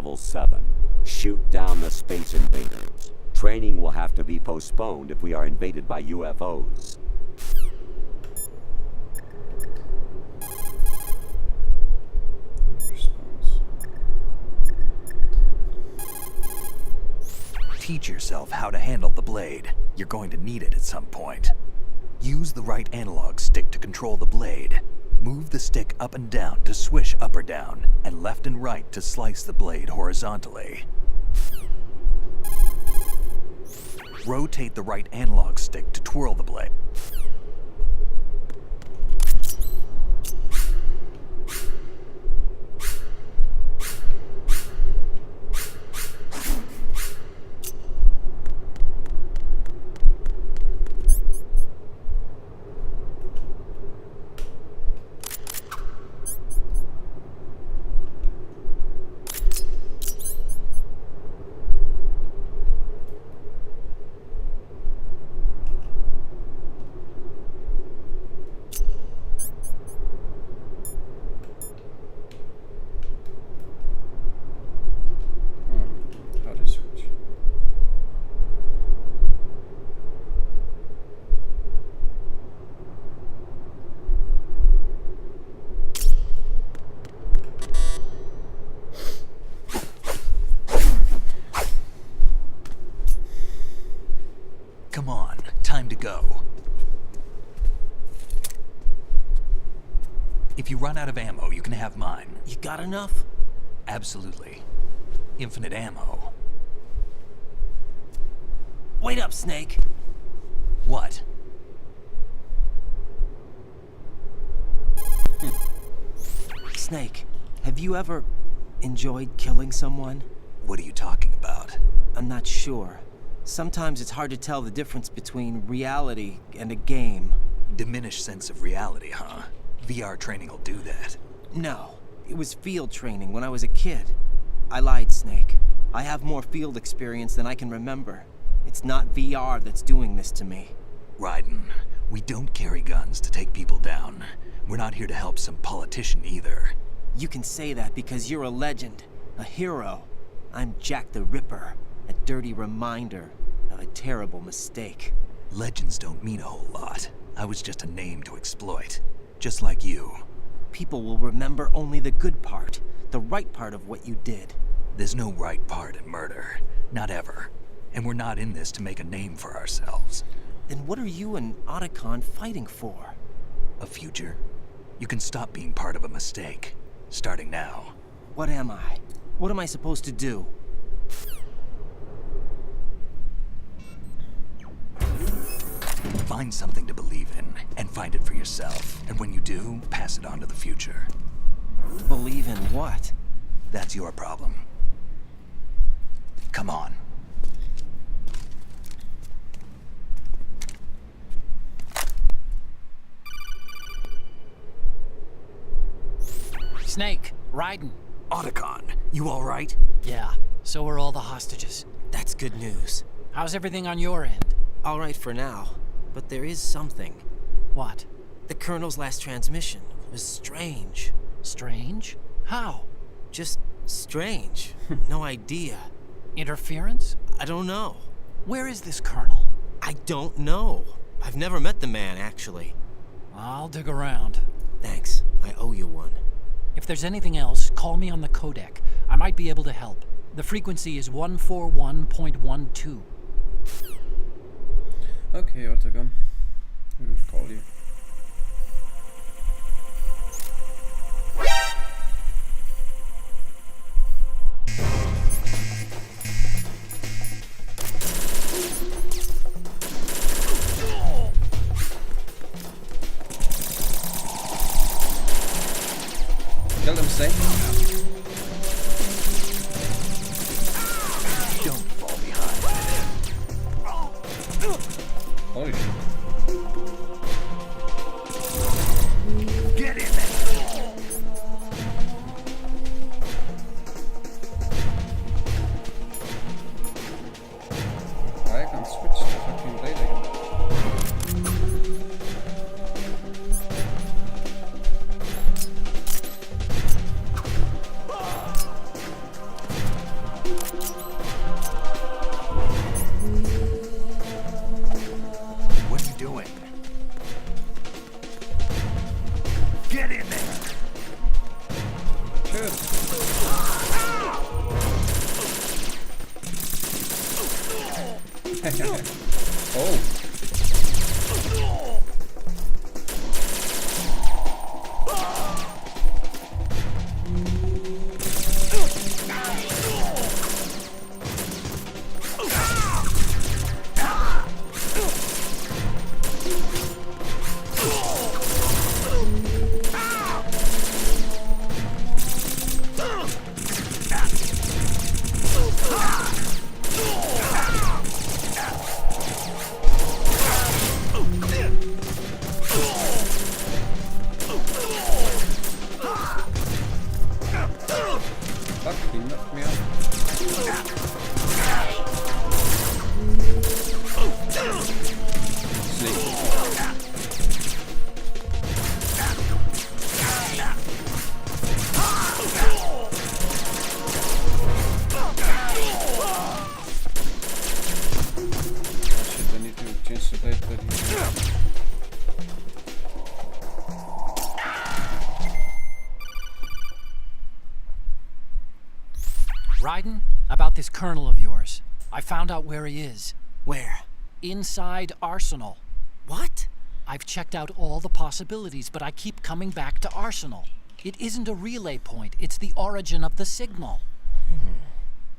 Level 7. Shoot down the space invaders. Training will have to be postponed if we are invaded by UFOs. Response. Teach yourself how to handle the blade. You're going to need it at some point. Use the right analog stick to control the blade. Move the stick up and down to swish up or down, and left and right to slice the blade horizontally. Rotate the right analog stick to twirl the blade. How to switch. Come on, time to go. If you run out of ammo, you can have mine. You got enough? Absolutely. Infinite ammo. Wait up, Snake. What? Snake, have you ever enjoyed killing someone? What are you talking about? I'm not sure. Sometimes it's hard to tell the difference between reality and a game. Diminished sense of reality, huh? VR training will do that. No, it was field training when I was a kid. I lied, Snake. I have more field experience than I can remember. It's not VR that's doing this to me. Raiden, we don't carry guns to take people down. We're not here to help some politician either. You can say that because you're a legend, a hero. I'm Jack the Ripper, a dirty reminder of a terrible mistake. Legends don't mean a whole lot. I was just a name to exploit. Just like you. People will remember only the good part, the right part of what you did. There's no right part in murder. Not ever. And we're not in this to make a name for ourselves. Then what are you and Otacon fighting for? A future? You can stop being part of a mistake. Starting now. What am I? What am I supposed to do? Find something to believe in, and find it for yourself. And when you do, pass it on to the future. Believe in what? That's your problem. Come on. Snake, Raiden. Otacon, you all right? Yeah, so are all the hostages. That's good news. How's everything on your end? All right for now, but there is something. What? The Colonel's last transmission was strange. Strange? How? Just strange. No idea. Interference? I don't know. Where is this Colonel? I don't know. I've never met the man, actually. I'll dig around. Thanks. I owe you one. If there's anything else, call me on the codec. I might be able to help. The frequency is 141.12. Okay, Otacon. We will call you. Kill them safe. Don't fall behind. Holy shit. Oh. Fuck, he knocked me out. Shit, I need to change the blade, but Raiden, about this colonel of yours. I found out where he is. Where? Inside Arsenal. What? I've checked out all the possibilities, but I keep coming back to Arsenal. It isn't a relay point, it's the origin of the signal.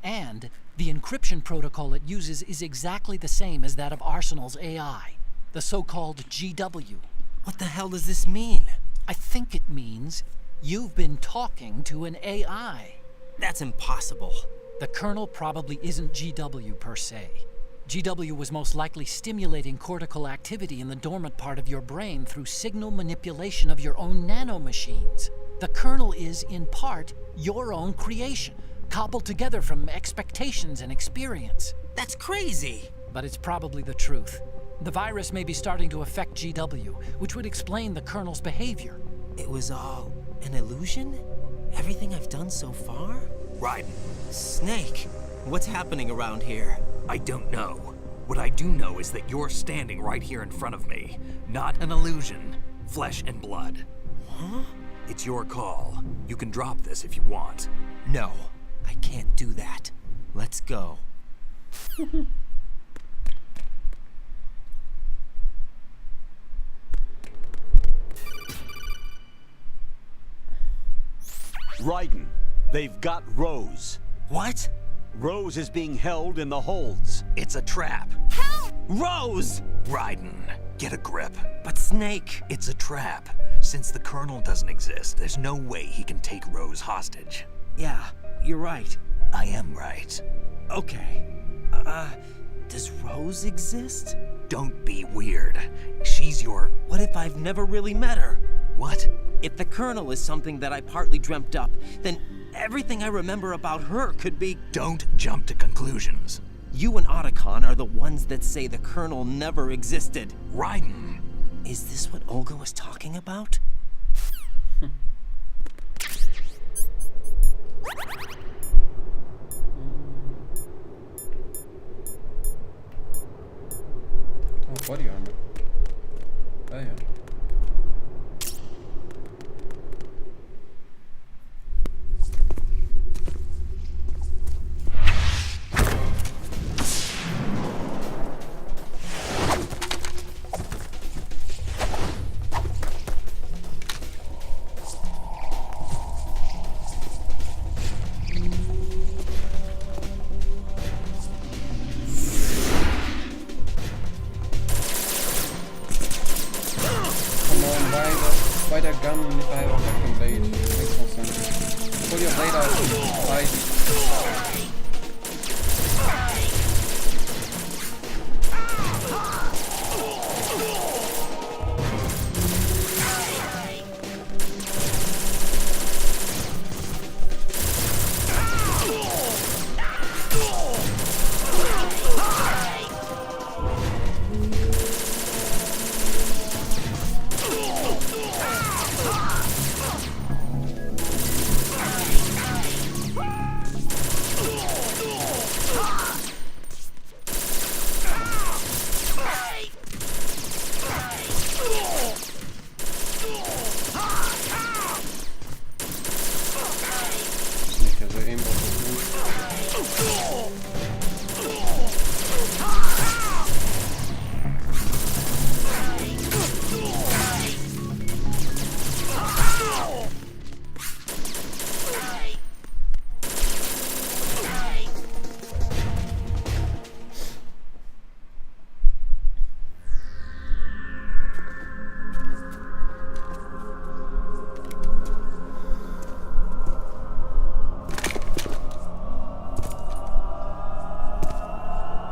And the encryption protocol it uses is exactly the same as that of Arsenal's AI, the so-called GW. What the hell does this mean? I think it means you've been talking to an AI. That's impossible. The Colonel probably isn't GW per se. GW was most likely stimulating cortical activity in the dormant part of your brain through signal manipulation of your own nanomachines. The Colonel is, in part, your own creation, cobbled together from expectations and experience. That's crazy. But it's probably the truth. The virus may be starting to affect GW, which would explain the Colonel's behavior. It was all an illusion? Everything I've done so far? Raiden, Snake, what's happening around here? I don't know. What I do know is that you're standing right here in front of me. Not an illusion. Flesh and blood. Huh? It's your call. You can drop this if you want. No, I can't do that. Let's go. Raiden, they've got Rose. What? Rose is being held in the holds. It's a trap. Rose! Raiden, get a grip. But Snake... It's a trap. Since the Colonel doesn't exist, there's no way he can take Rose hostage. Yeah, you're right. I am right. Okay. Does Rose exist? Don't be weird. She's your... What if I've never really met her? What? If the Colonel is something that I partly dreamt up, then everything I remember about her could be... Don't jump to conclusions. You and Otacon are the ones that say the Colonel never existed. Raiden. Is this what Olga was talking about? oh, body armor. Oh yeah. Why the gun if I have a fucking blade? Makes no sense. Pull your blade out and fight.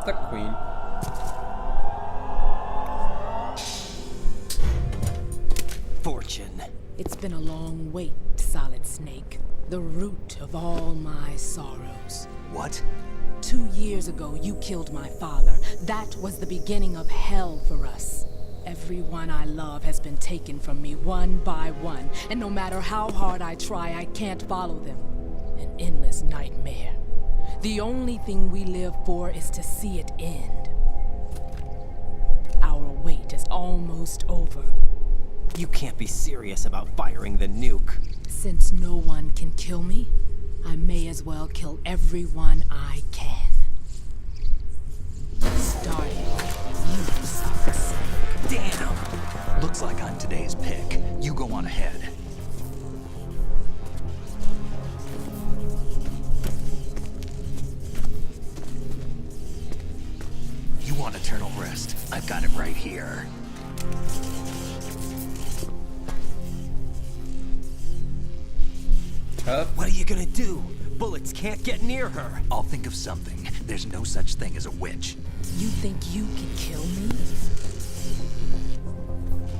the queen. Fortune. It's been a long wait, Solid Snake. The root of all my sorrows. What? 2 years ago, you killed my father. That was the beginning of hell for us. Everyone I love has been taken from me one by one, and no matter how hard I try, I can't follow them. An endless nightmare. The only thing we live for is to see it end. Our wait is almost over. You can't be serious about firing the nuke. Since no one can kill me, I may as well kill everyone I can. Starting with you, Solid Snake. Damn! Looks like I'm today's pick. You go on ahead. You want eternal rest? I've got it right here. Up. What are you gonna do? Bullets can't get near her. I'll think of something. There's no such thing as a witch. You think you can kill me?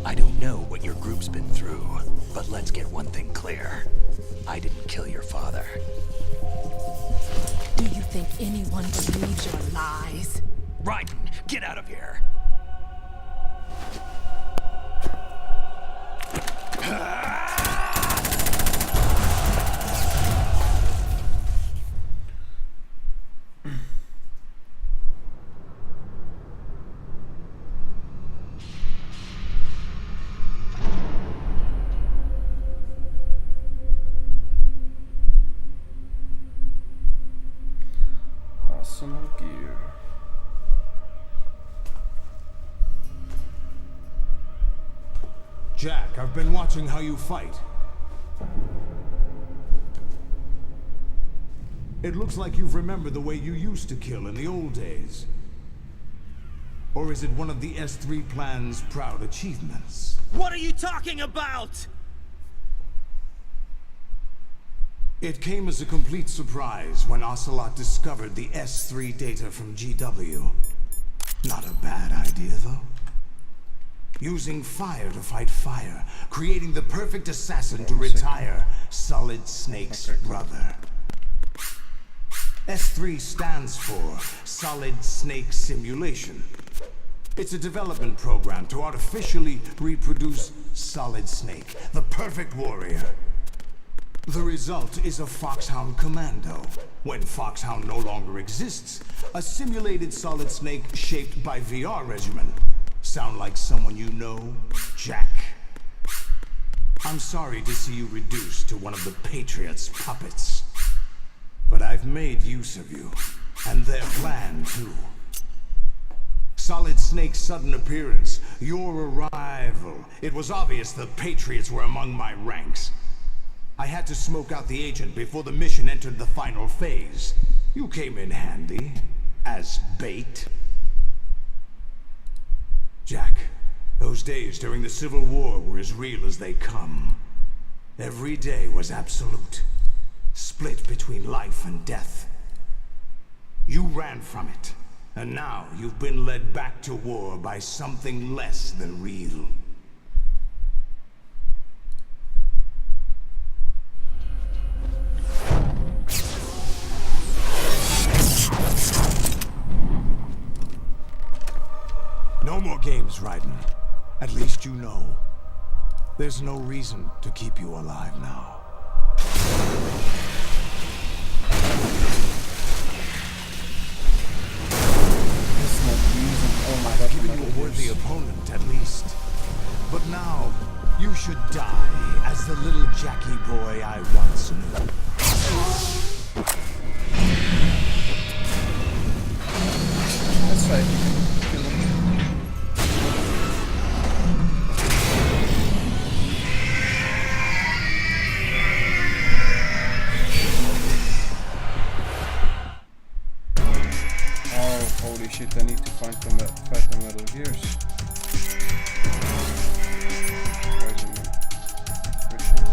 I don't know what your group's been through, but let's get one thing clear. I didn't kill your father. Do you think anyone believes your lies? Raiden, get out of here! Arsenal gear. Jack, I've been watching how you fight. It looks like you've remembered the way you used to kill in the old days. Or is it one of the S3 plan's proud achievements? What are you talking about? It came as a complete surprise when Ocelot discovered the S3 data from GW. Not a bad idea, though. Using fire to fight fire, creating the perfect assassin to retire Solid Snake's brother. S3 stands for Solid Snake Simulation. It's a development program to artificially reproduce Solid Snake, the perfect warrior. The result is a Foxhound Commando. When Foxhound no longer exists, a simulated Solid Snake shaped by VR regimen. Sound like someone you know, Jack? I'm sorry to see you reduced to one of the Patriots' puppets. But I've made use of you, and their plan too. Solid Snake's sudden appearance, your arrival. It was obvious the Patriots were among my ranks. I had to smoke out the agent before the mission entered the final phase. You came in handy, as bait. Jack, those days during the Civil War were as real as they come. Every day was absolute, split between life and death. You ran from it, and now you've been led back to war by something less than real. No more games, Raiden. At least you know. There's no reason to keep you alive now. It's not reason. Oh my god. Given you a worthy opponent, at least. But now, you should die as the little Jackie boy I once knew. Let's try if you can kill him. Oh, holy shit, I need to fight the Metal Gears. Where's it, man? Where's it?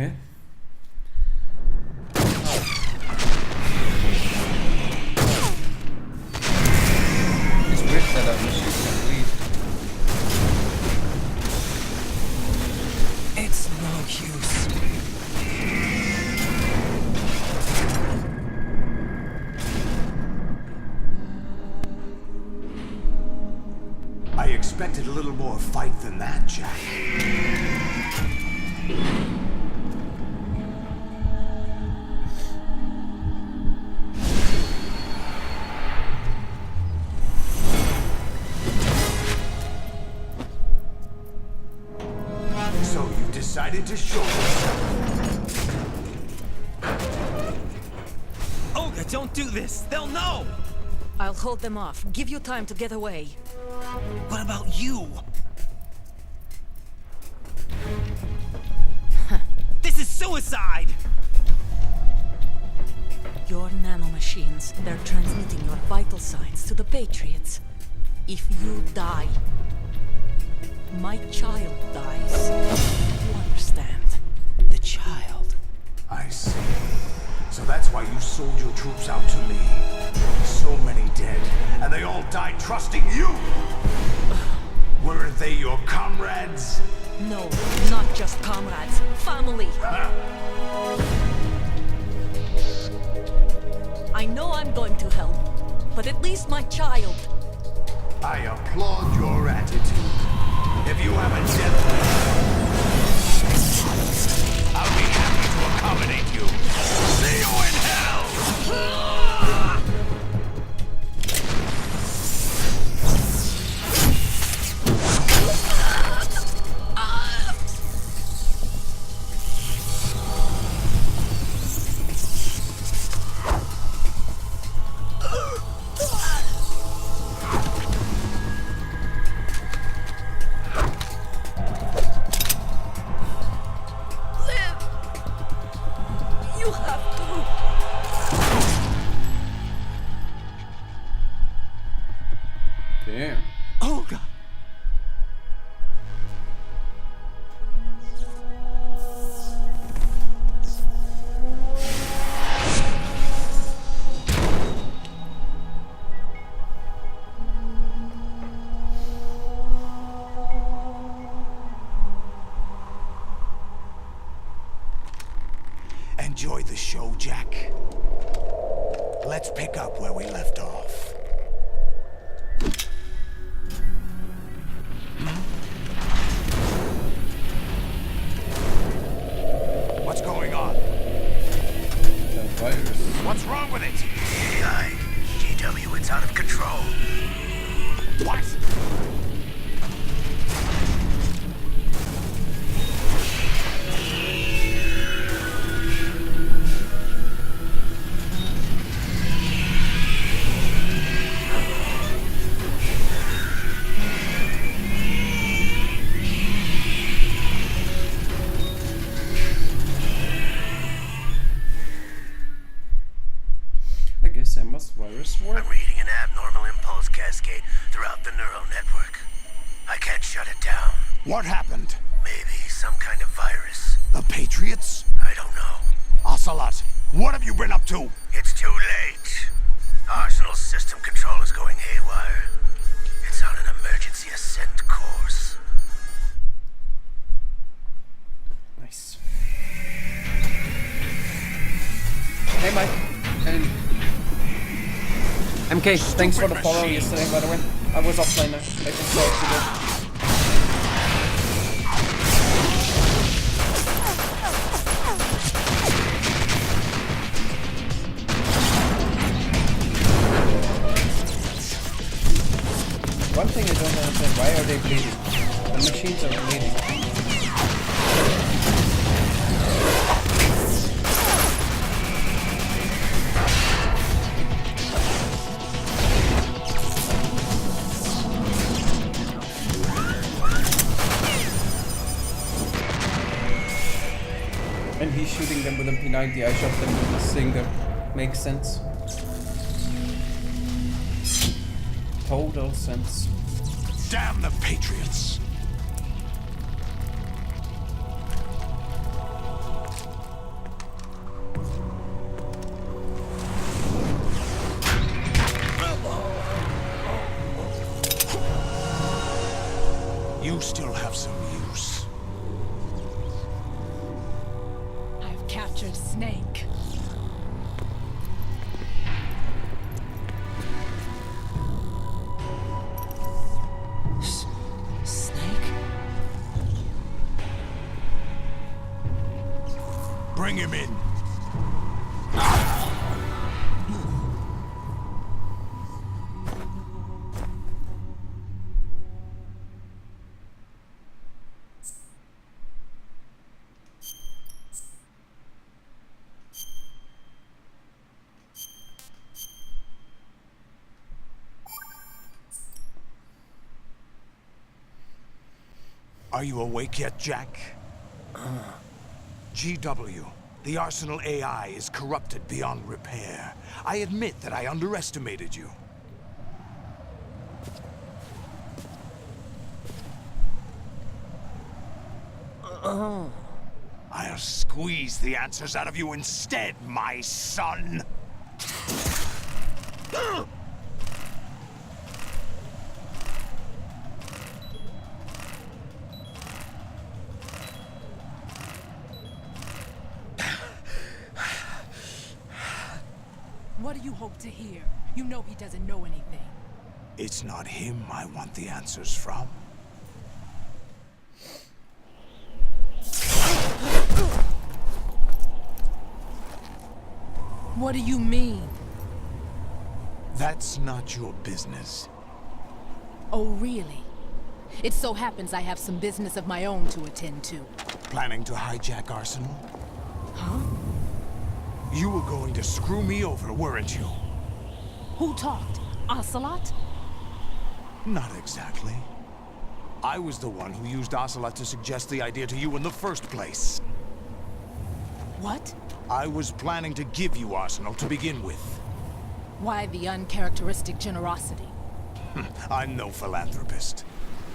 Okay. It's weird that a machine can bleed. It's no use. I expected a little more fight than that, Jack. So you've decided to show yourself. Olga, don't do this! They'll know! I'll hold them off. Give you time to get away. What about you? This is suicide! Your nanomachines, they're transmitting your vital signs to the Patriots. If you die, my child dies. You understand? The child. I see. So that's why you sold your troops out to me. So many dead, and they all died trusting you! Weren't they your comrades? No, not just comrades. Family. I know I'm going to help, but at least my child. I applaud your attitude. If you have a death wish, I'll be happy to accommodate you. See you in hell! You have to. Damn. Olga! Enjoy the show, Jack. Let's pick up where we left off. What's going on? The virus. What's wrong with it? AI, GW, it's out of control. What? I guess Emma's virus work. I'm reading an abnormal impulse cascade throughout the neural network. I can't shut it down. What happened? Maybe some kind of virus. The Patriots? I don't know. Ocelot, what have you been up to? It's too late. Arsenal's system control is going haywire. It's on an emergency ascent course. Nice. Hey, Mike. And MK, thanks for the follow yesterday, by the way. I was offline now. I just saw it today. One thing I don't understand, why are they bleeding? The machines are bleeding. And he's shooting them with a P90, I shot them with a Stinger. Makes sense. Total sense. Damn the Patriots! bastard Snake. Snake? Bring him in. Are you awake yet, Jack? GW, the Arsenal AI is corrupted beyond repair. I admit that I underestimated you. I'll squeeze the answers out of you instead, my son! What do you hope to hear? You know he doesn't know anything. It's not him I want the answers from. What do you mean? That's not your business. Oh, really? It so happens I have some business of my own to attend to. Planning to hijack Arsenal? Huh? You were going to screw me over, weren't you? Who talked? Ocelot? Not exactly. I was the one who used Ocelot to suggest the idea to you in the first place. What? I was planning to give you Arsenal to begin with. Why the uncharacteristic generosity? I'm no philanthropist.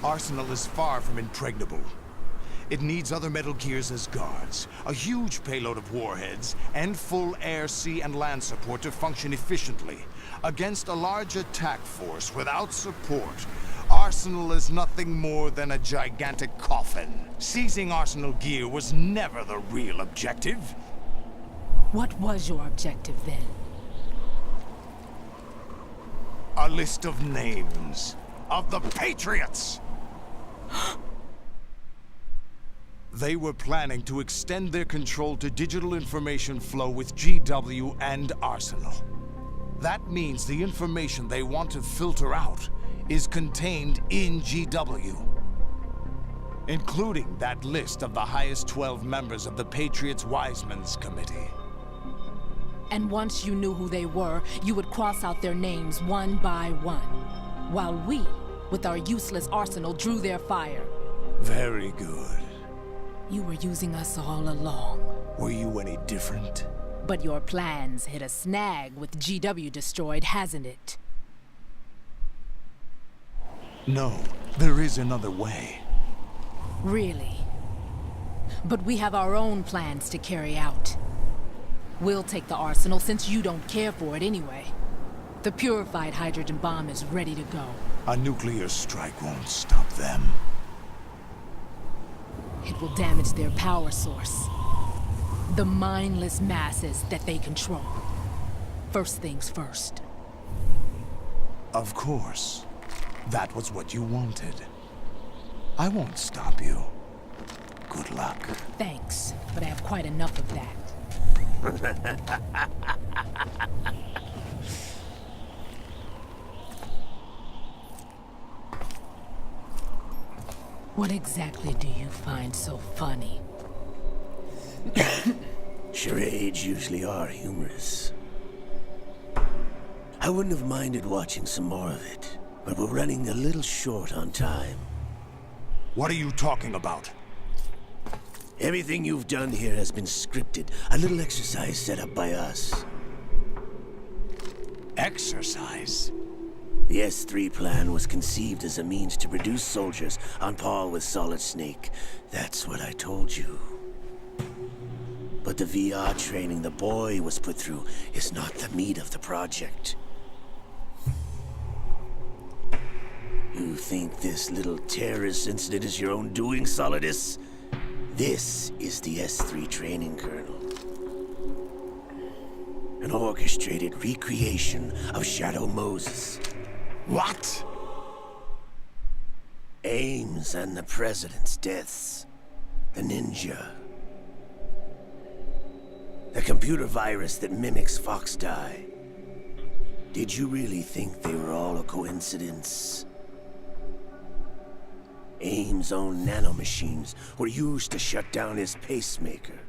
Arsenal is far from impregnable. It needs other Metal Gears as guards, a huge payload of warheads, and full air, sea, and land support to function efficiently. Against a large attack force without support, Arsenal is nothing more than a gigantic coffin. Seizing Arsenal gear was never the real objective. What was your objective then? A list of names of the Patriots! They were planning to extend their control to digital information flow with GW and Arsenal. That means the information they want to filter out is contained in GW, including that list of the highest 12 members of the Patriots Wiseman's Committee. And once you knew who they were, you would cross out their names one by one, while we, with our useless arsenal, drew their fire. Very good. You were using us all along. Were you any different? But your plans hit a snag with GW destroyed, hasn't it? No, there is another way. Really? But we have our own plans to carry out. We'll take the arsenal since you don't care for it anyway. The purified hydrogen bomb is ready to go. A nuclear strike won't stop them. It will damage their power source. The mindless masses that they control. First things first. Of course. That was what you wanted. I won't stop you. Good luck. Thanks, but I have quite enough of that. What exactly do you find so funny? Charades usually are humorous. I wouldn't have minded watching some more of it, but we're running a little short on time. What are you talking about? Everything you've done here has been scripted. A little exercise set up by us. Exercise? The S3 plan was conceived as a means to produce soldiers on par with Solid Snake. That's what I told you. But the VR training the boy was put through is not the meat of the project. You think this little terrorist incident is your own doing, Solidus? This is the S3 training kernel. An orchestrated recreation of Shadow Moses. What? Ames and the President's deaths. The ninja. The computer virus that mimics Foxdie. Did you really think they were all a coincidence? Ames' own nanomachines were used to shut down his pacemaker.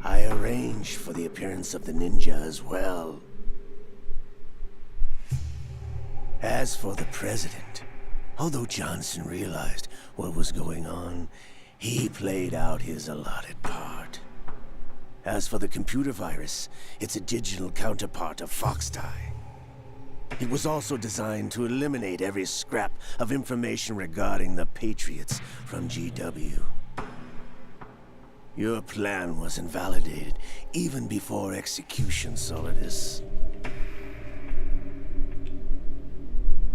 I arranged for the appearance of the ninja as well. As for the President, although Johnson realized what was going on, he played out his allotted part. As for the computer virus, it's a digital counterpart of Foxdie. It was also designed to eliminate every scrap of information regarding the Patriots from GW. Your plan was invalidated even before execution, Solidus.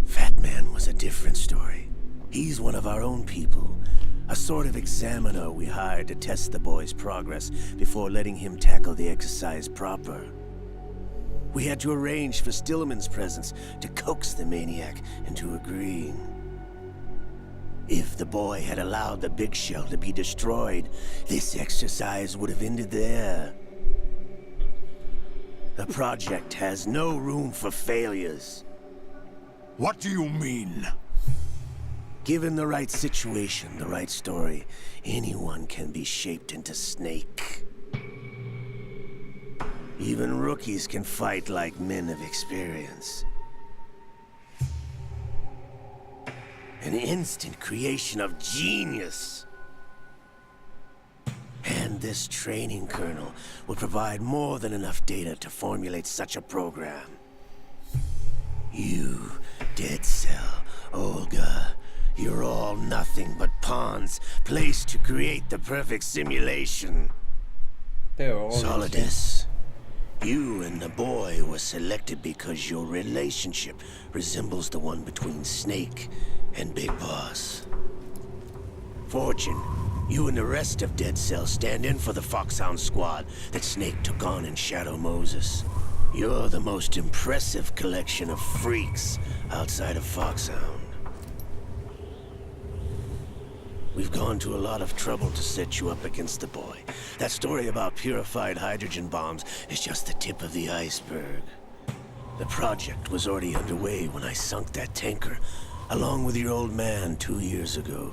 Fat Man was a different story. He's one of our own people. A sort of examiner we hired to test the boy's progress before letting him tackle the exercise proper. We had to arrange for Stillman's presence to coax the maniac into agreeing. If the boy had allowed the big shell to be destroyed, this exercise would have ended there. The project has no room for failures. What do you mean? Given the right situation, the right story, anyone can be shaped into Snake. Even rookies can fight like men of experience. An instant creation of genius. And this training kernel would provide more than enough data to formulate such a program. You, Dead Cell, Olga, you're all nothing but pawns placed to create the perfect simulation. They're all Solidus, you and the boy were selected because your relationship resembles the one between Snake and Big Boss. Fortune, you and the rest of Dead Cell stand in for the Foxhound squad that Snake took on in Shadow Moses. You're the most impressive collection of freaks outside of Foxhound. We've gone to a lot of trouble to set you up against the boy. That story about purified hydrogen bombs is just the tip of the iceberg. The project was already underway when I sunk that tanker, along with your old man 2 years ago.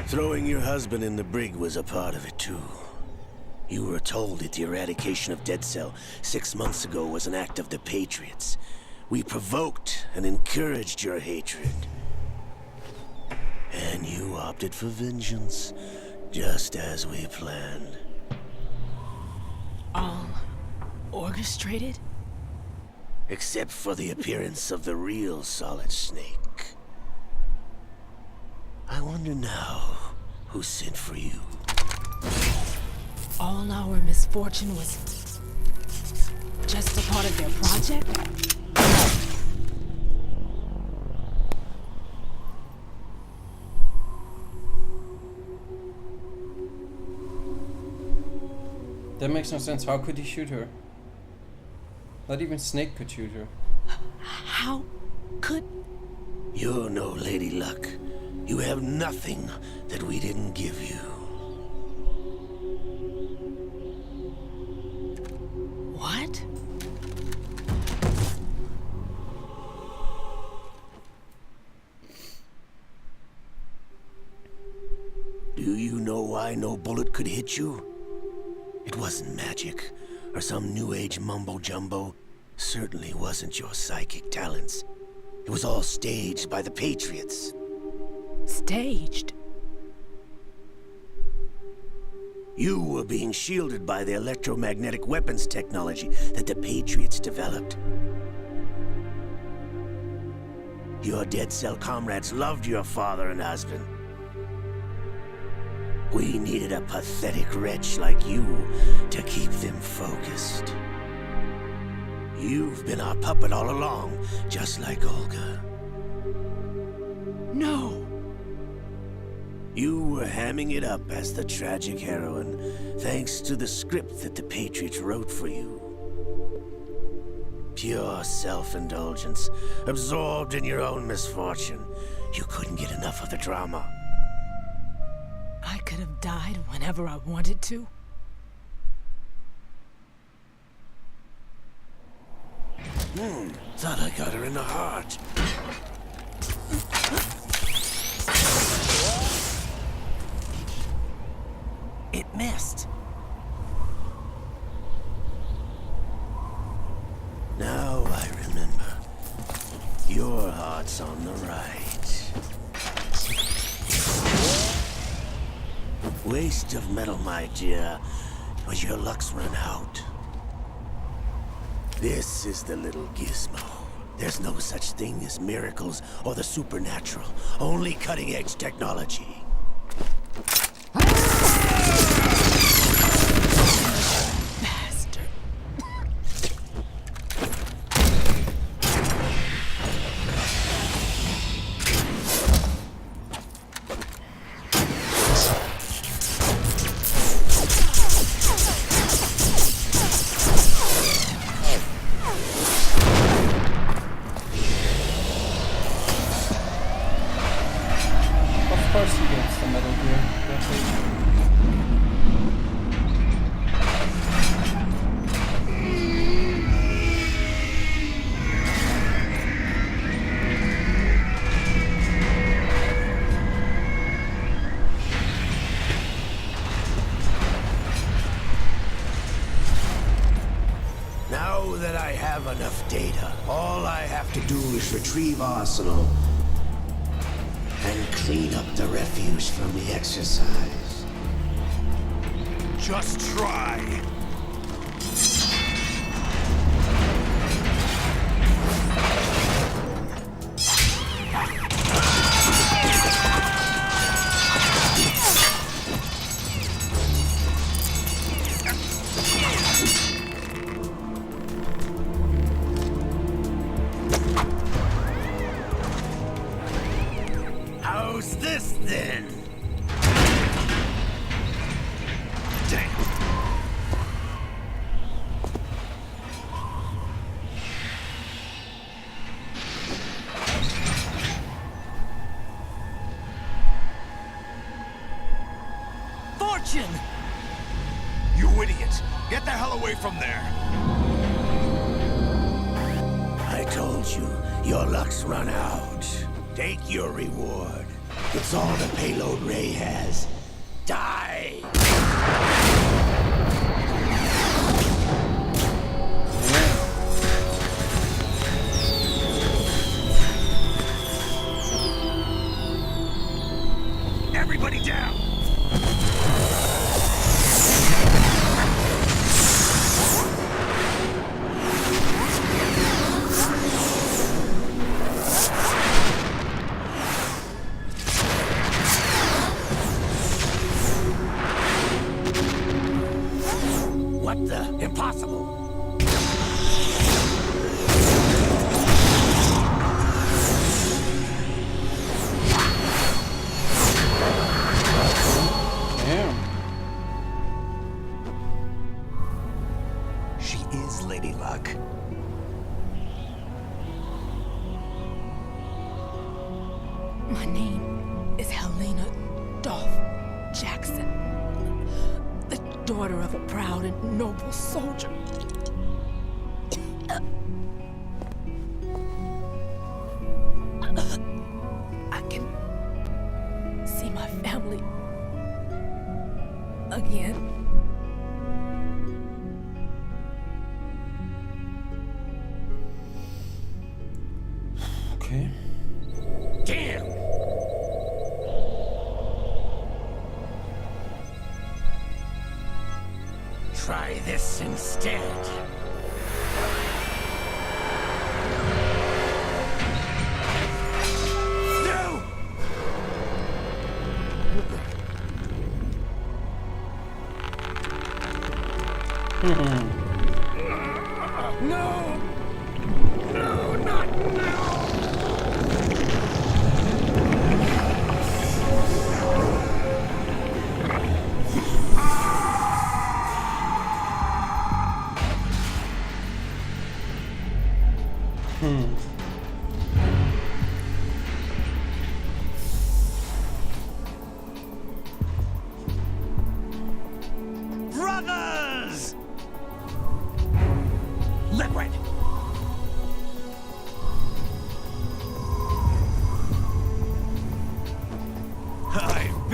Throwing your husband in the brig was a part of it too. You were told that the eradication of Dead Cell 6 months ago was an act of the Patriots. We provoked and encouraged your hatred. And you opted for vengeance, just as we planned. All orchestrated? Except for the appearance of the real Solid Snake. I wonder now who sent for you. All our misfortune was just a part of their project? That makes no sense. How could he shoot her? Not even Snake could shoot her. How could... You're no Lady Luck. You have nothing that we didn't give you. What? Do you know why no bullet could hit you? It wasn't magic, or some new age mumbo-jumbo. Certainly wasn't your psychic talents. It was all staged by the Patriots. Staged? You were being shielded by the electromagnetic weapons technology that the Patriots developed. Your Dead Cell comrades loved your father and husband. We needed a pathetic wretch like you to keep them focused. You've been our puppet all along, just like Olga. No. You were hamming it up as the tragic heroine, thanks to the script that the Patriots wrote for you. Pure self-indulgence, absorbed in your own misfortune. You couldn't get enough of the drama. I could have died whenever I wanted to. Thought I got her in the heart. It missed. Now I remember. Your heart's on the right. Waste of metal, my dear, when your luck's run out. This is the little gizmo. There's no such thing as miracles or the supernatural. Only cutting-edge technology. Bastard. Of course he gets the Metal Gear. Now that I have enough data, all I have to do is retrieve Arsenal and clean up the refuse from the exercise. Just try. How's this then? Damn. Fortune! You idiot! Get the hell away from there! I told you, your luck's run out. Take your reward. It's all the payload Ray has. Die! Everybody down! What the? Impossible! Damn. She is Lady Luck. My name is Helena Dolph Jackson, the daughter of a proud and noble soldier. I can see my family again. Okay. Damn! Try this instead. No! No! No, not now!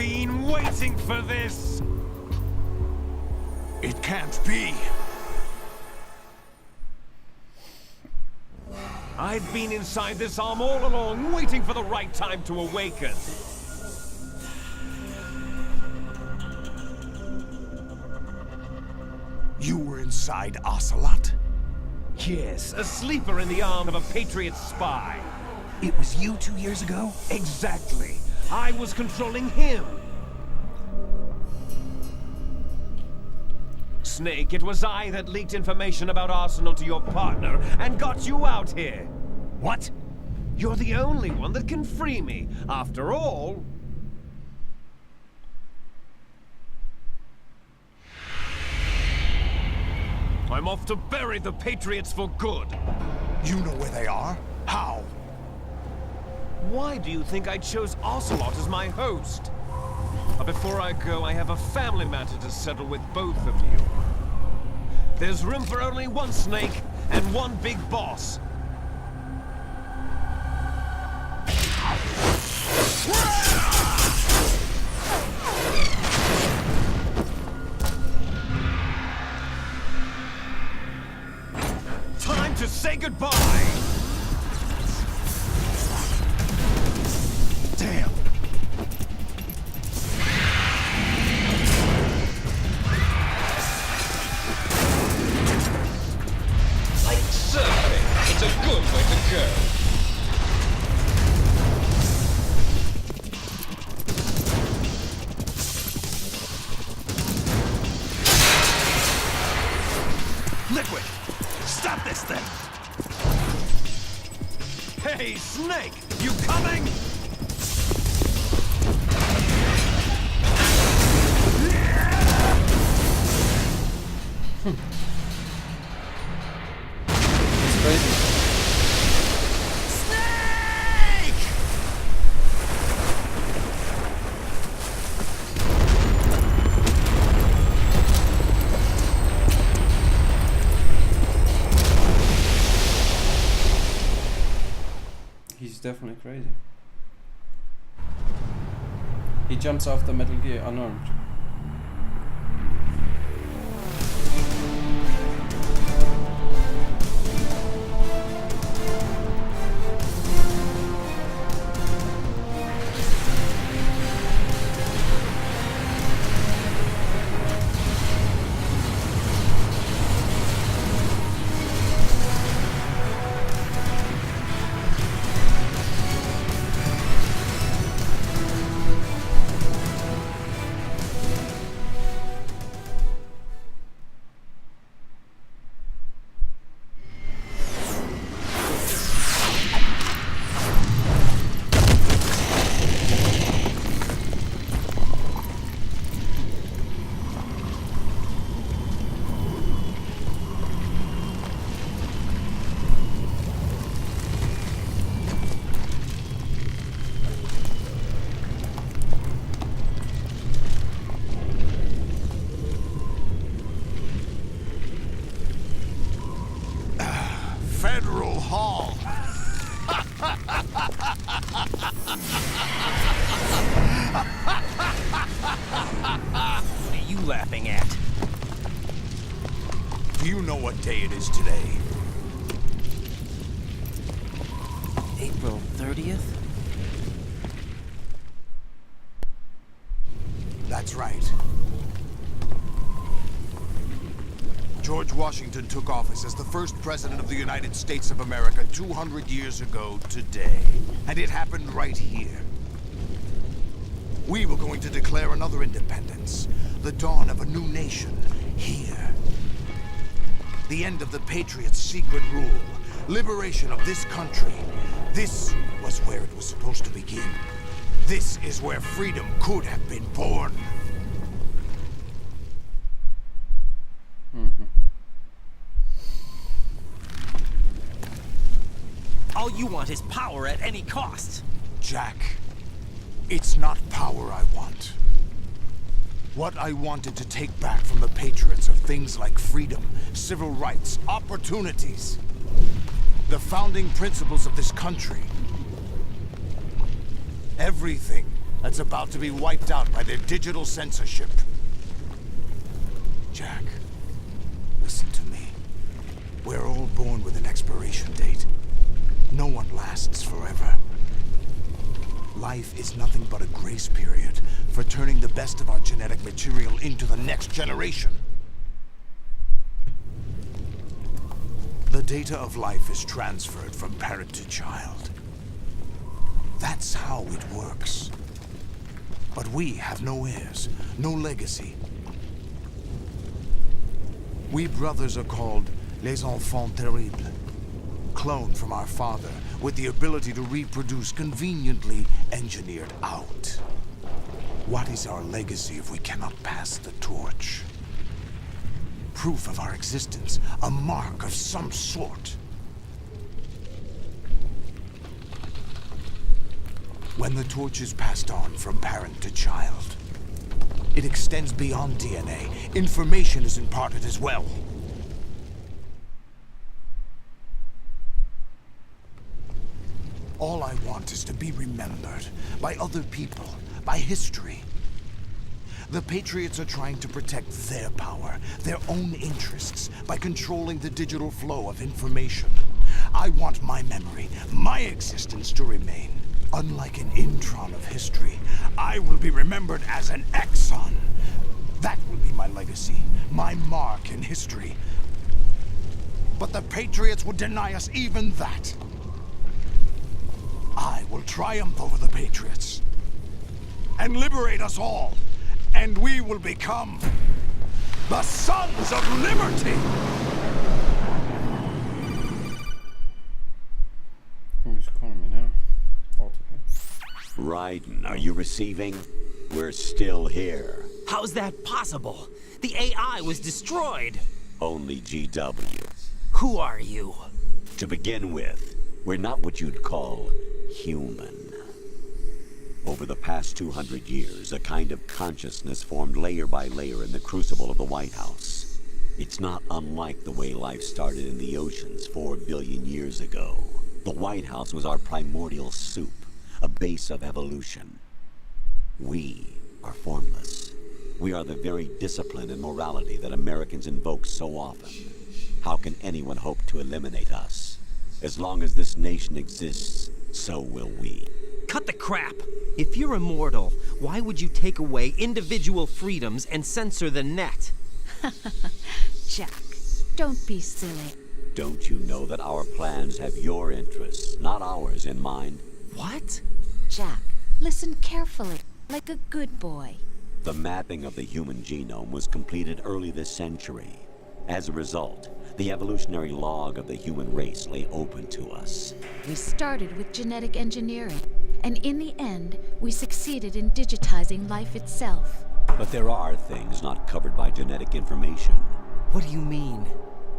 been waiting for this! It can't be. I've been inside this arm all along, waiting for the right time to awaken. You were inside Ocelot? Yes, a sleeper in the arm of a Patriot spy. It was you 2 years ago? Exactly. I was controlling him. Snake, it was I that leaked information about Arsenal to your partner and got you out here. What? You're the only one that can free me. After all... I'm off to bury the Patriots for good. You know where they are? How? Why do you think I chose Ocelot as my host? But before I go, I have a family matter to settle with both of you. There's room for only one Snake and one big boss. Time to say goodbye! Damn. Like surfing, it's a good way to go. Liquid! Stop this thing! Hey, Snake! You coming? It's crazy. Snake! He's definitely crazy. He jumps off the Metal Gear unarmed. Federal Hall. What are you laughing at? Do you know what day it is today? April 30th? That's right. George Washington took office as the first president of the United States of America 200 years ago today. And it happened right here. We were going to declare another independence. The dawn of a new nation. Here. The end of the Patriots' secret rule. Liberation of this country. This was where it was supposed to begin. This is where freedom could have been born. All you want is power at any cost. Jack, it's not power I want. What I wanted to take back from the Patriots are things like freedom, civil rights, opportunities. The founding principles of this country. Everything that's about to be wiped out by their digital censorship. Jack, listen to me. We're all born with an expiration date. No one lasts forever. Life is nothing but a grace period for turning the best of our genetic material into the next generation. The data of life is transferred from parent to child. That's how it works. But we have no heirs, no legacy. We brothers are called les enfants terribles, cloned from our father with the ability to reproduce conveniently engineered out. What is our legacy if we cannot pass the torch? Proof of our existence, a mark of some sort. When the torch is passed on from parent to child, it extends beyond DNA. Information is imparted as well. All I want is to be remembered by other people, by history. The Patriots are trying to protect their power, their own interests, by controlling the digital flow of information. I want my memory, my existence to remain. Unlike an intron of history, I will be remembered as an exon. That will be my legacy, my mark in history. But the Patriots would deny us even that. I will triumph over the Patriots and liberate us all. And we will become the Sons of Liberty! Who's calling me now? Raiden, are you receiving? We're still here. How's that possible? The AI was destroyed. Only GW. Who are you? To begin with, we're not what you'd call human. Over the past 200 years, a kind of consciousness formed layer by layer in the crucible of the White House. It's not unlike the way life started in the oceans 4 billion years ago. The White House was our primordial soup, a base of evolution. We are formless. We are the very discipline and morality that Americans invoke so often. How can anyone hope to eliminate us? As long as this nation exists, so will we. Cut the crap! If you're immortal, why would you take away individual freedoms and censor the net? Jack, don't be silly. Don't you know that our plans have your interests, not ours, in mind? What? Jack, listen carefully, like a good boy. The mapping of the human genome was completed early this century. As a result, the evolutionary log of the human race lay open to us. We started with genetic engineering, and in the end, we succeeded in digitizing life itself. But there are things not covered by genetic information. What do you mean?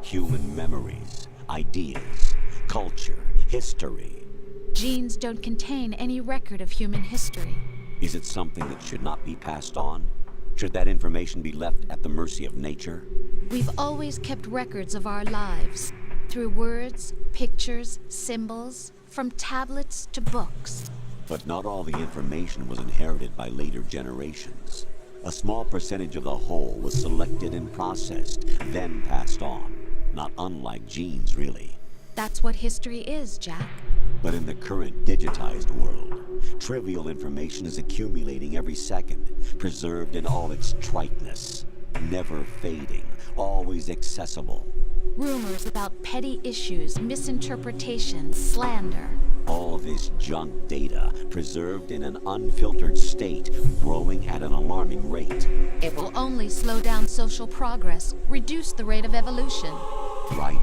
Human memories, ideas, culture, history. Genes don't contain any record of human history. Is it something that should not be passed on? Should that information be left at the mercy of nature? We've always kept records of our lives, through words, pictures, symbols, from tablets to books. But not all the information was inherited by later generations. A small percentage of the whole was selected and processed, then passed on. Not unlike genes, really. That's what history is, Jack. But in the current digitized world, trivial information is accumulating every second, preserved in all its triteness, never fading, always accessible. Rumors about petty issues, misinterpretations, slander. All this junk data, preserved in an unfiltered state, growing at an alarming rate. It will only slow down social progress, reduce the rate of evolution. Right.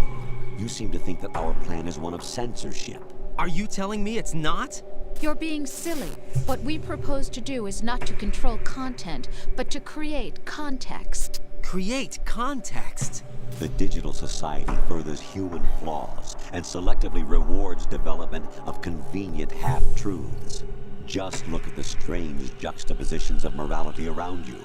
You seem to think that our plan is one of censorship. Are you telling me it's not? You're being silly. What we propose to do is not to control content, but to create context. Create context? The digital society furthers human flaws and selectively rewards development of convenient half-truths. Just look at the strange juxtapositions of morality around you.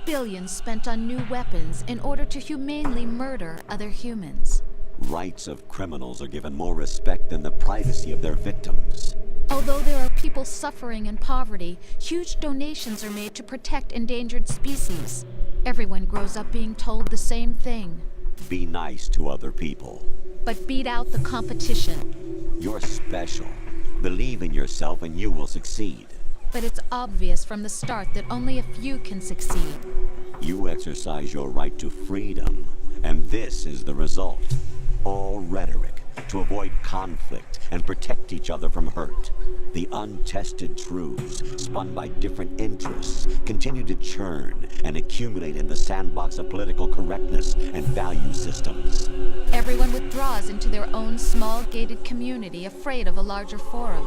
Billions spent on new weapons in order to humanely murder other humans. Rights of criminals are given more respect than the privacy of their victims. Although there are people suffering in poverty, huge donations are made to protect endangered species. Everyone grows up being told the same thing. Be nice to other people. But beat out the competition. You're special. Believe in yourself and you will succeed. But it's obvious from the start that only a few can succeed. You exercise your right to freedom, and this is the result. All rhetoric to avoid conflict and protect each other from hurt. The untested truths, spun by different interests, continue to churn and accumulate in the sandbox of political correctness and value systems. Everyone withdraws into their own small gated community, afraid of a larger forum.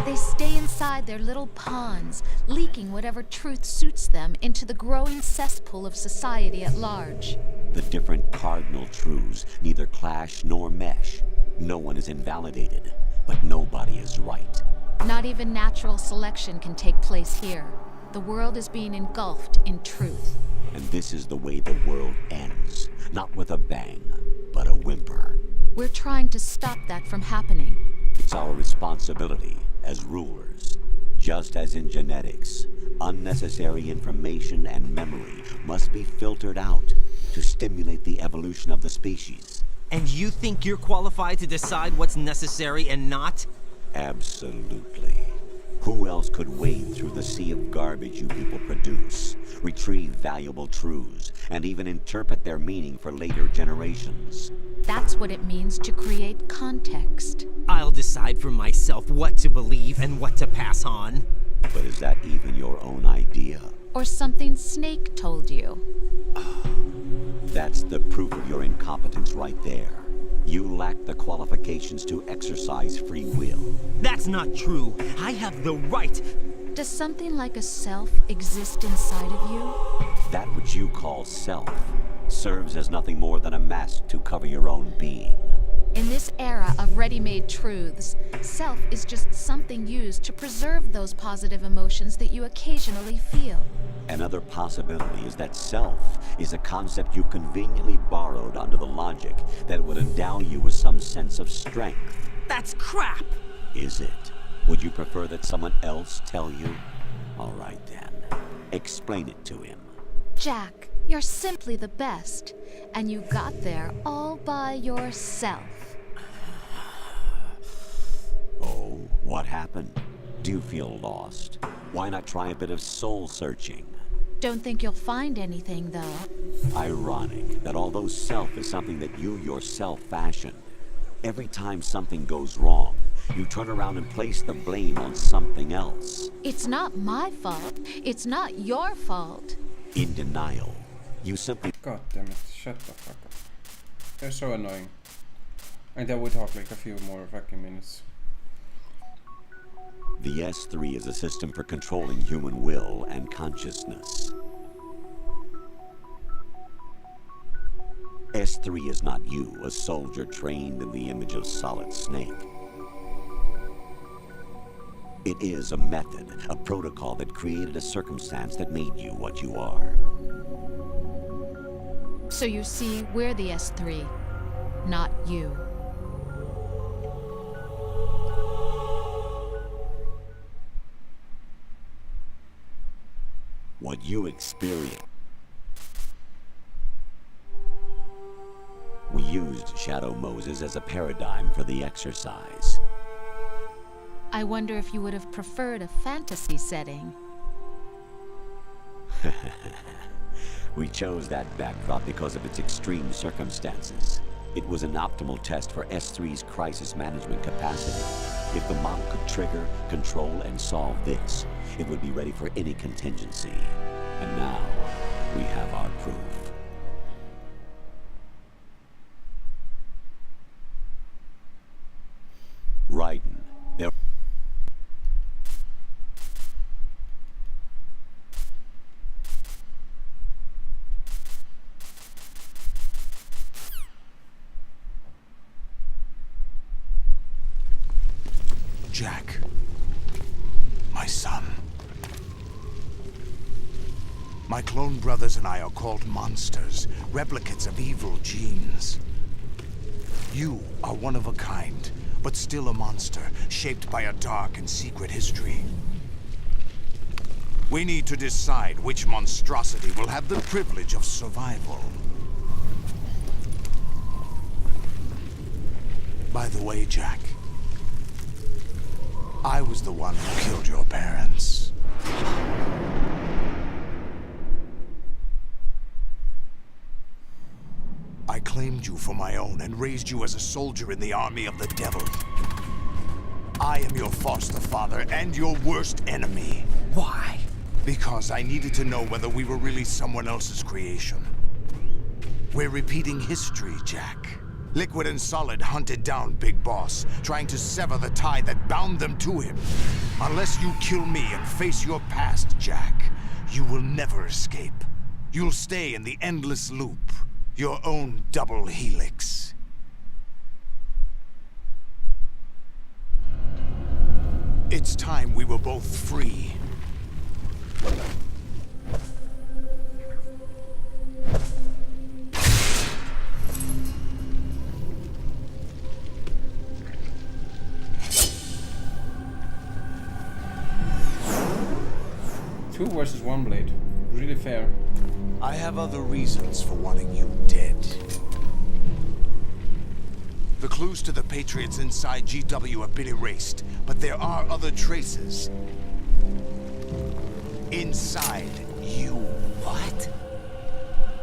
They stay inside their little ponds, leaking whatever truth suits them into the growing cesspool of society at large. The different cardinal truths neither clash nor mesh. No one is invalidated, but nobody is right. Not even natural selection can take place here. The world is being engulfed in truth. And this is the way the world ends. Not with a bang, but a whimper. We're trying to stop that from happening. It's our responsibility as rulers. Just as in genetics, unnecessary information and memory must be filtered out to stimulate the evolution of the species. And you think you're qualified to decide what's necessary and not? Absolutely. Who else could wade through the sea of garbage you people produce, retrieve valuable truths, and even interpret their meaning for later generations? That's what it means to create context. I'll decide for myself what to believe and what to pass on. But is that even your own idea? Or something Snake told you? That's the proof of your incompetence right there. You lack the qualifications to exercise free will. That's not true. I have the right. Does something like a self exist inside of you? That which you call self serves as nothing more than a mask to cover your own being. In this era of ready-made truths, self is just something used to preserve those positive emotions that you occasionally feel. Another possibility is that self is a concept you conveniently borrowed under the logic that would endow you with some sense of strength. That's crap! Is it? Would you prefer that someone else tell you? All right then. Explain it to him. Jack, you're simply the best, and you got there all by yourself. Oh, what happened? Do you feel lost? Why not try a bit of soul searching? Don't think you'll find anything, though. Ironic that although self is something that you yourself fashioned, every time something goes wrong, you turn around and place the blame on something else. It's not my fault. It's not your fault. In denial, you simply... God damn it, shut the fuck up. They're so annoying. And that would talk like a few more fucking minutes. The S3 is a system for controlling human will and consciousness. S3 is not you, a soldier trained in the image of Solid Snake. It is a method, a protocol that created a circumstance that made you what you are. So you see, we're the S3, not you. What you experience. We used Shadow Moses as a paradigm for the exercise. I wonder if you would have preferred a fantasy setting. We chose that backdrop because of its extreme circumstances. It was an optimal test for S3's crisis management capacity. If the model could trigger, control, and solve this, it would be ready for any contingency. And now, we have our proof. Raiden, there... Jack, my son. My clone brothers and I are called monsters, replicates of evil genes. You are one of a kind, but still a monster, shaped by a dark and secret history. We need to decide which monstrosity will have the privilege of survival. By the way, Jack, I was the one who killed your parents. I claimed you for my own and raised you as a soldier in the army of the devil. I am your foster father and your worst enemy. Why? Because I needed to know whether we were really someone else's creation. We're repeating history, Jack. Liquid and Solid hunted down Big Boss, trying to sever the tie that bound them to him. Unless you kill me and face your past, Jack, you will never escape. You'll stay in the endless loop. Your own double helix. It's time we were both free. Two versus one blade. Really fair. I have other reasons for wanting you dead. The clues to the Patriots inside GW have been erased, but there are other traces. Inside you. What?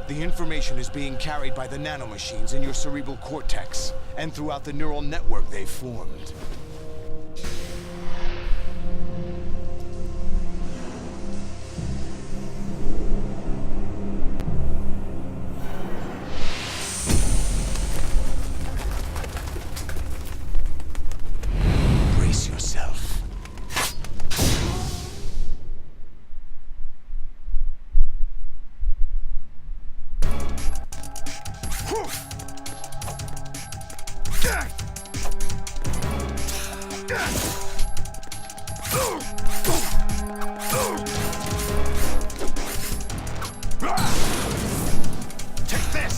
The information is being carried by the nanomachines in your cerebral cortex, and throughout the neural network they formed. Brace yourself. Take this!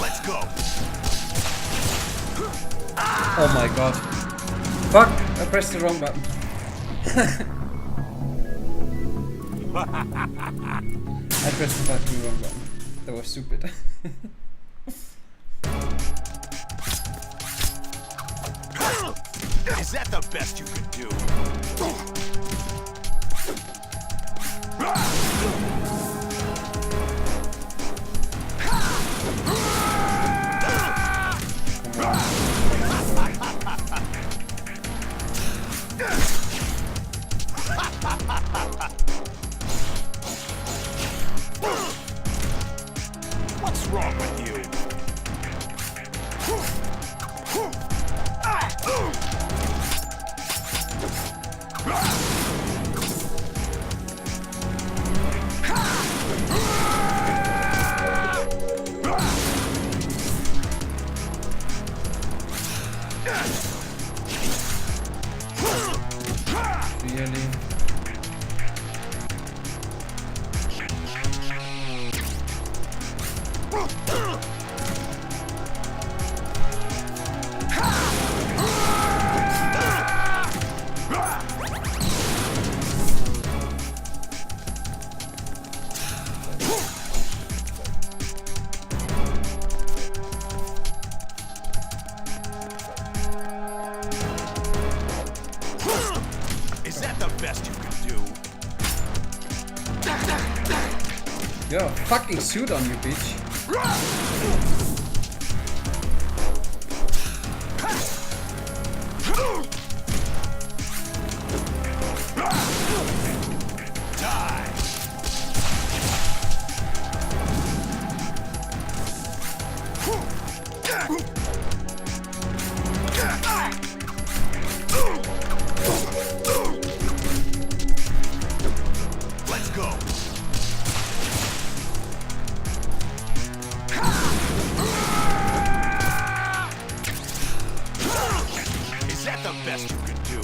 Let's go. Oh my god. Fuck! I pressed the wrong button. I pressed the fucking wrong button. That was stupid. Is that the best you can do? What's wrong with you? Really? Is that the best you can do? You have a fucking suit on you, bitch. Let's go. the best you can do.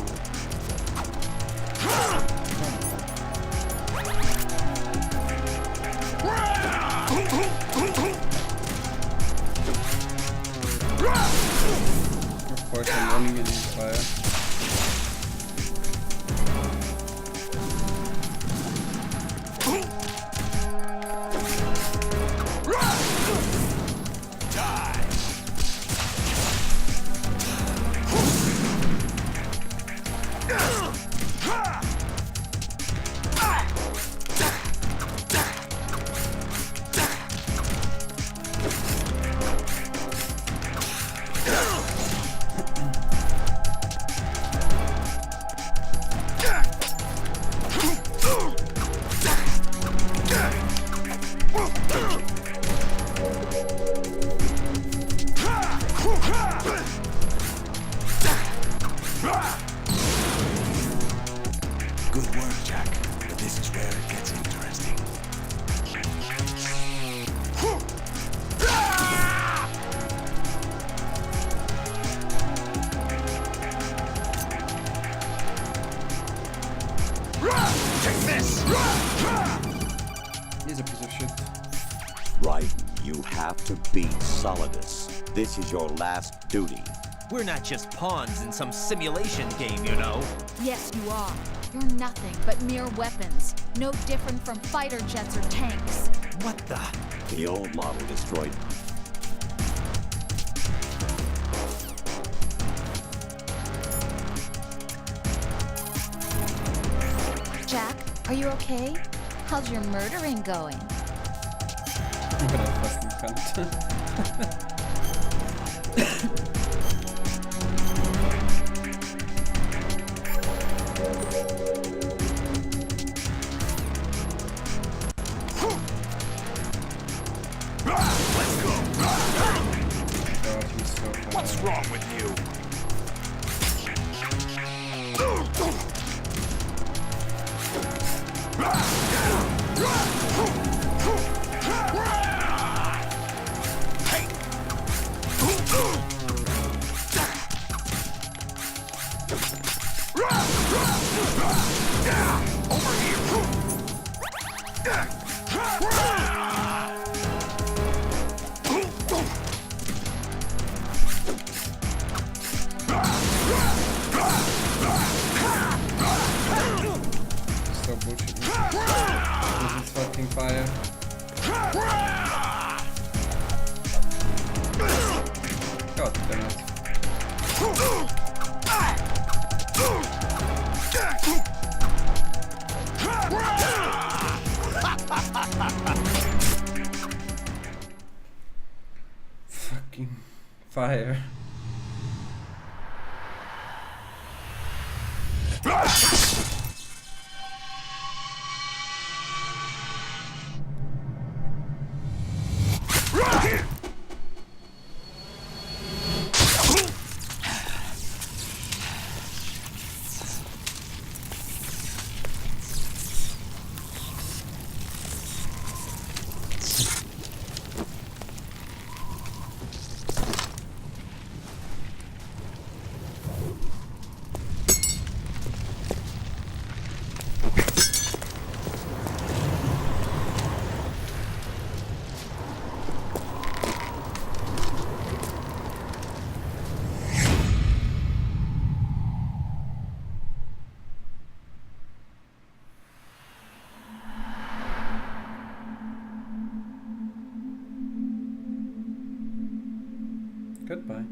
Of course, I'm running in fire. Good work, Jack. But this is where it gets interesting. Take this! He's a piece of shit. Raiden, you have to beat Solidus. This is your last duty. We're not just pawns in some simulation game, you know. Yes, you are. You're nothing but mere weapons. No different from fighter jets or tanks. What the? The old model destroyed. Jack, are you okay? How's your murdering going? What a fucking cunt. Let's go! God, he's so fast. What's wrong with you? So bullshit. This is fucking fire. God damn it. Fucking fire. Goodbye.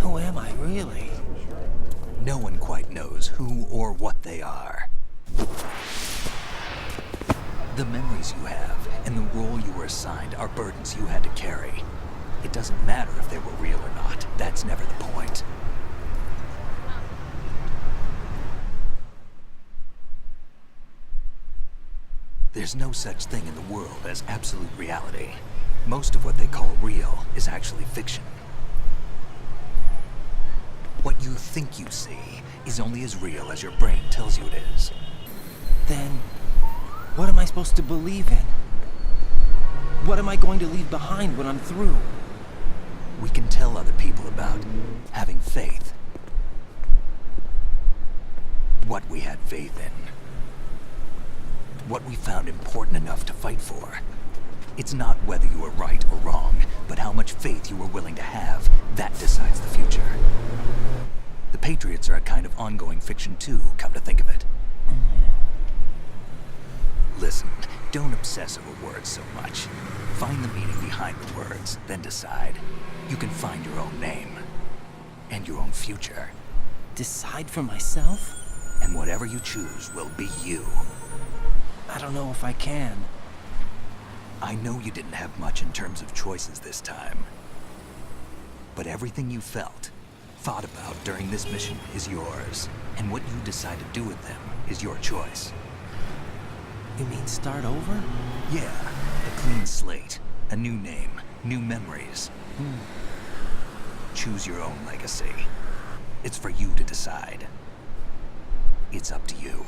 Who am I, really? No one quite knows who or what they are. The memories you have and the role you were assigned are burdens you had to carry. It doesn't matter if they were real or not. That's never the point. There's no such thing in the world as absolute reality. Most of what they call real is actually fiction. What you think you see is only as real as your brain tells you it is. Then, what am I supposed to believe in? What am I going to leave behind when I'm through? We can tell other people about having faith. What we had faith in. What we found important enough to fight for. It's not whether you were right or wrong, but how much faith you were willing to have. That decides the future. The Patriots are a kind of ongoing fiction too, come to think of it. Listen, don't obsess over words so much. Find the meaning behind the words, then decide. You can find your own name. And your own future. Decide for myself? And whatever you choose will be you. I don't know if I can. I know you didn't have much in terms of choices this time. But everything you felt, thought about during this mission is yours. And what you decide to do with them is your choice. You mean start over? Yeah, a clean slate, a new name, new memories. Choose your own legacy. It's for you to decide. It's up to you.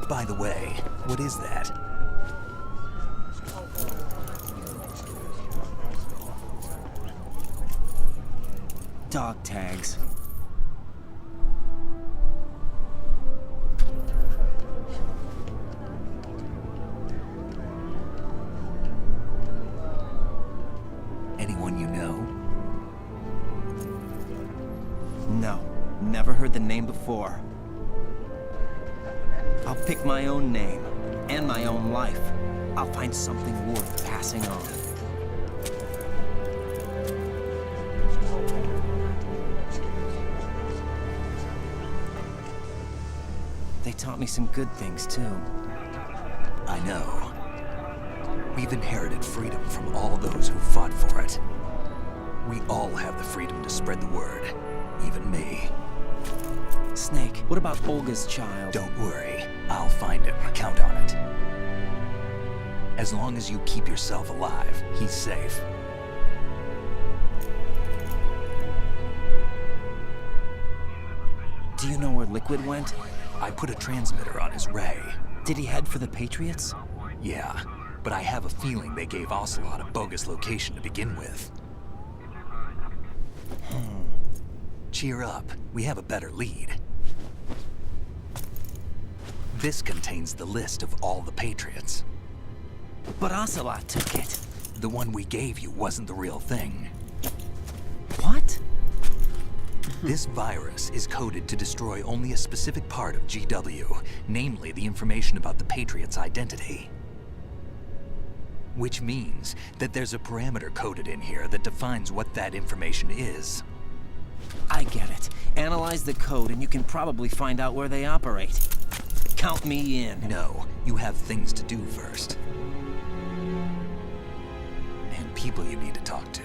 By the way, what is that? Dog tags. Anyone you know? No, never heard the name before. I'll pick my own name, and my own life. I'll find something worth passing on. They taught me some good things, too. I know. We've inherited freedom from all those who fought for it. We all have the freedom to spread the word, even me. Snake, what about Olga's child? Don't worry, I'll find him, count on it. As long as you keep yourself alive, he's safe. Do you know where Liquid went? I put a transmitter on his ray. Did he head for the Patriots? Yeah, but I have a feeling they gave Ocelot a bogus location to begin with. Cheer up, we have a better lead. This contains the list of all the Patriots. But Ocelot took it. The one we gave you wasn't the real thing. What? This virus is coded to destroy only a specific part of GW, namely the information about the Patriots' identity. Which means that there's a parameter coded in here that defines what that information is. I get it. Analyze the code and you can probably find out where they operate. Count me in. No, you have things to do first. And people you need to talk to.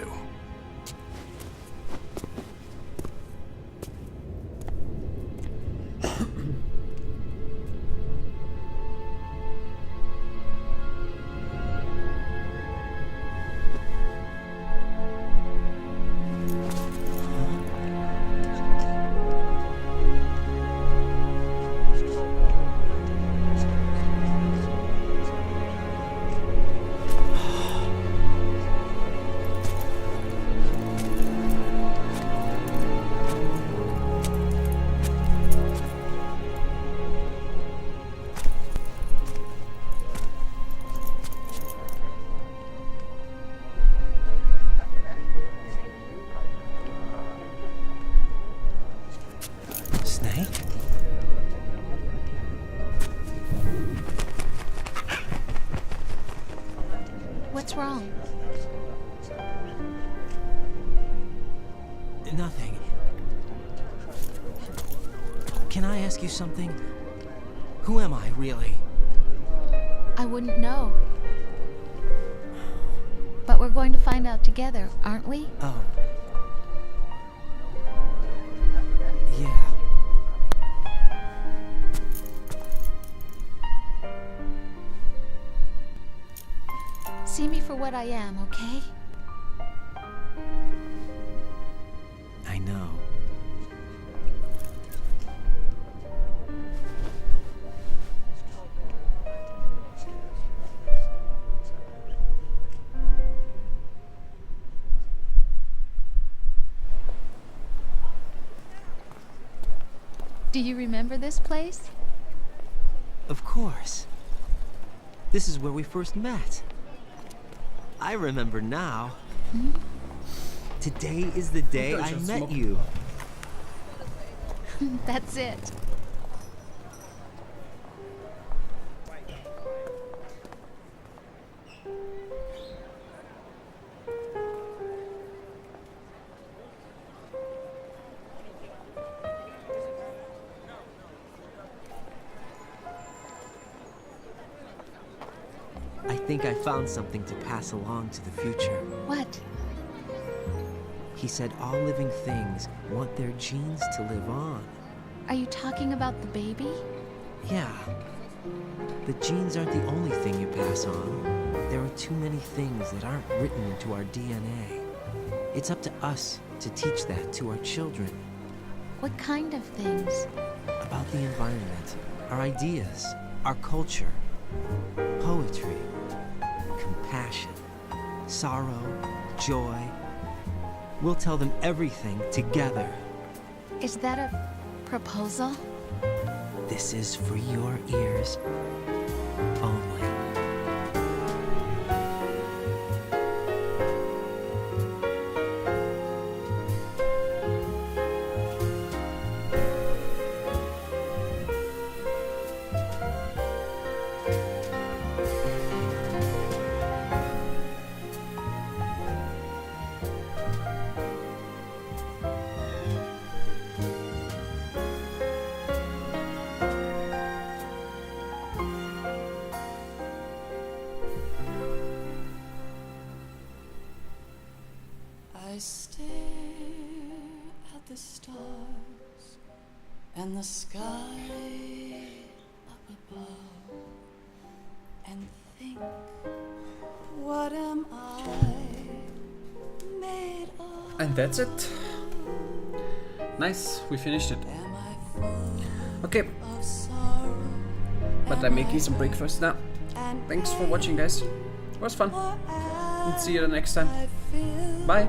What's wrong? Nothing. Can I ask you something? Who am I, really? I wouldn't know. But we're going to find out together, aren't we? Oh. Yeah. See me for what I am, okay? I know. Do you remember this place? Of course. This is where we first met. I remember now. Today is the day I met you. That's it. I think I found something to pass along to the future. What? He said all living things want their genes to live on. Are you talking about the baby? Yeah. The genes aren't the only thing you pass on. There are too many things that aren't written into our DNA. It's up to us to teach that to our children. What kind of things? About the environment, our ideas, our culture, poetry, compassion, sorrow, joy. We'll tell them everything together. Is that a proposal? This is for your ears only. I stare at the stars and the sky up above and think, what am I made of? And that's it. Nice, we finished it. Okay, but I'm making some breakfast now. Thanks for watching, guys. It was fun. And see you the next time. Bye.